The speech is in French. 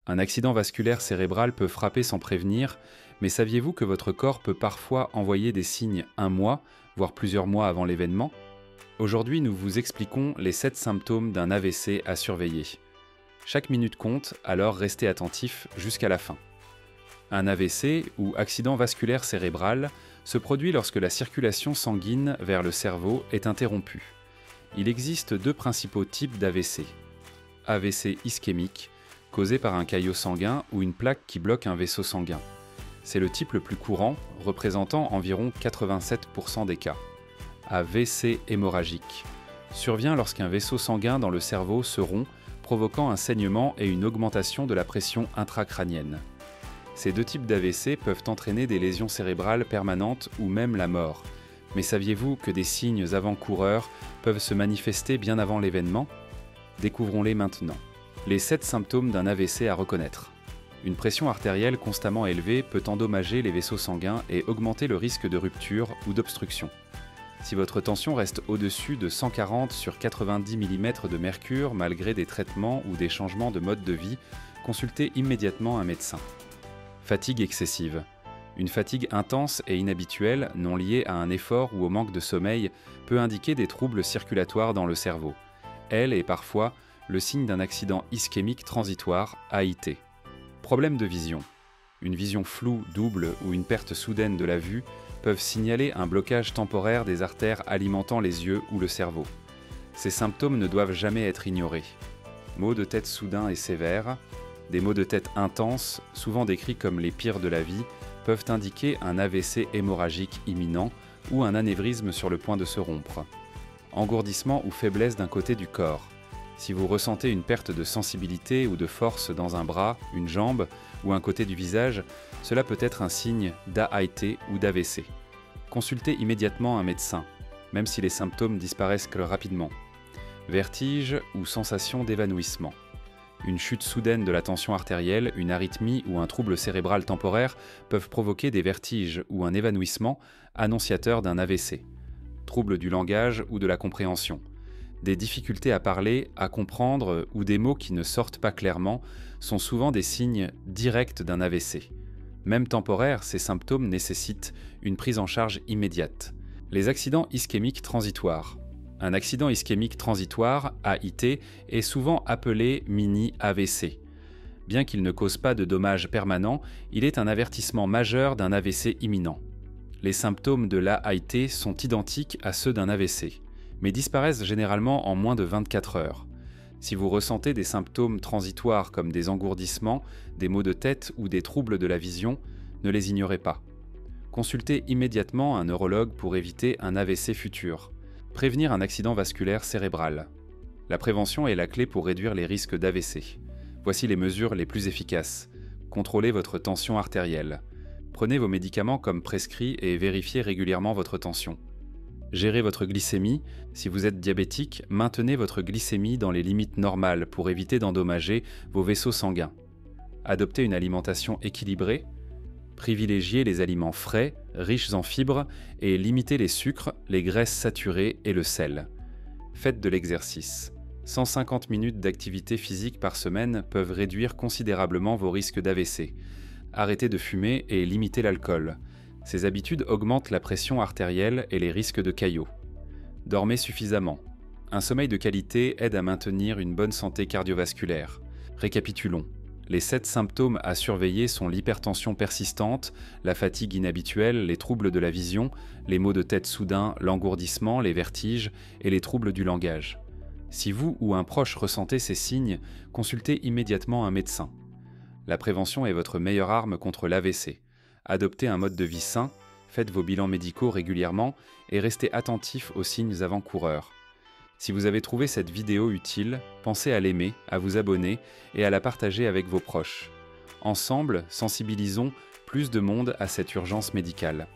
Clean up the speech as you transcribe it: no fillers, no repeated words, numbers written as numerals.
Un accident vasculaire cérébral peut frapper sans prévenir, mais saviez-vous que votre corps peut parfois envoyer des signes un mois, voire plusieurs mois avant l'événement? Aujourd'hui, nous vous expliquons les 7 symptômes d'un AVC à surveiller. Chaque minute compte, alors restez attentifs jusqu'à la fin. Un AVC, ou accident vasculaire cérébral, se produit lorsque la circulation sanguine vers le cerveau est interrompue. Il existe 2 principaux types d'AVC. AVC ischémique, causé par un caillot sanguin ou une plaque qui bloque un vaisseau sanguin. C'est le type le plus courant, représentant environ 87% des cas. AVC hémorragique survient lorsqu'un vaisseau sanguin dans le cerveau se rompt, provoquant un saignement et une augmentation de la pression intracrânienne. Ces 2 types d'AVC peuvent entraîner des lésions cérébrales permanentes ou même la mort. Mais saviez-vous que des signes avant-coureurs peuvent se manifester bien avant l'événement? Découvrons-les maintenant. Les 7 symptômes d'un AVC à reconnaître. Une pression artérielle constamment élevée peut endommager les vaisseaux sanguins et augmenter le risque de rupture ou d'obstruction. Si votre tension reste au-dessus de 140 sur 90 mm de mercure malgré des traitements ou des changements de mode de vie, consultez immédiatement un médecin. Fatigue excessive. Une fatigue intense et inhabituelle, non liée à un effort ou au manque de sommeil, peut indiquer des troubles circulatoires dans le cerveau. Elle est parfois le signe d'un accident ischémique transitoire, AIT. Problème de vision. Une vision floue, double ou une perte soudaine de la vue peuvent signaler un blocage temporaire des artères alimentant les yeux ou le cerveau. Ces symptômes ne doivent jamais être ignorés. Maux de tête soudains et sévères. Des maux de tête intenses, souvent décrits comme les pires de la vie, peuvent indiquer un AVC hémorragique imminent ou un anévrisme sur le point de se rompre. Engourdissement ou faiblesse d'un côté du corps. Si vous ressentez une perte de sensibilité ou de force dans un bras, une jambe ou un côté du visage, cela peut être un signe d'AIT ou d'AVC. Consultez immédiatement un médecin, même si les symptômes disparaissent rapidement. Vertige ou sensation d'évanouissement. Une chute soudaine de la tension artérielle, une arythmie ou un trouble cérébral temporaire peuvent provoquer des vertiges ou un évanouissement annonciateur d'un AVC. Troubles du langage ou de la compréhension. Des difficultés à parler, à comprendre ou des mots qui ne sortent pas clairement sont souvent des signes directs d'un AVC. Même temporaires, ces symptômes nécessitent une prise en charge immédiate. Les accidents ischémiques transitoires. Un accident ischémique transitoire, AIT, est souvent appelé mini-AVC. Bien qu'il ne cause pas de dommages permanents, il est un avertissement majeur d'un AVC imminent. Les symptômes de l'AIT sont identiques à ceux d'un AVC, mais disparaissent généralement en moins de 24 heures. Si vous ressentez des symptômes transitoires comme des engourdissements, des maux de tête ou des troubles de la vision, ne les ignorez pas. Consultez immédiatement un neurologue pour éviter un AVC futur. Prévenir un accident vasculaire cérébral. La prévention est la clé pour réduire les risques d'AVC. Voici les mesures les plus efficaces. Contrôlez votre tension artérielle. Prenez vos médicaments comme prescrits et vérifiez régulièrement votre tension. Gérez votre glycémie. Si vous êtes diabétique, maintenez votre glycémie dans les limites normales pour éviter d'endommager vos vaisseaux sanguins. Adoptez une alimentation équilibrée. Privilégiez les aliments frais, riches en fibres et limitez les sucres, les graisses saturées et le sel. Faites de l'exercice. 150 minutes d'activité physique par semaine peuvent réduire considérablement vos risques d'AVC. Arrêtez de fumer et limitez l'alcool. Ces habitudes augmentent la pression artérielle et les risques de caillots. Dormez suffisamment. Un sommeil de qualité aide à maintenir une bonne santé cardiovasculaire. Récapitulons. Les 7 symptômes à surveiller sont l'hypertension persistante, la fatigue inhabituelle, les troubles de la vision, les maux de tête soudains, l'engourdissement, les vertiges et les troubles du langage. Si vous ou un proche ressentez ces signes, consultez immédiatement un médecin. La prévention est votre meilleure arme contre l'AVC. Adoptez un mode de vie sain, faites vos bilans médicaux régulièrement et restez attentif aux signes avant-coureurs. Si vous avez trouvé cette vidéo utile, pensez à l'aimer, à vous abonner et à la partager avec vos proches. Ensemble, sensibilisons plus de monde à cette urgence médicale.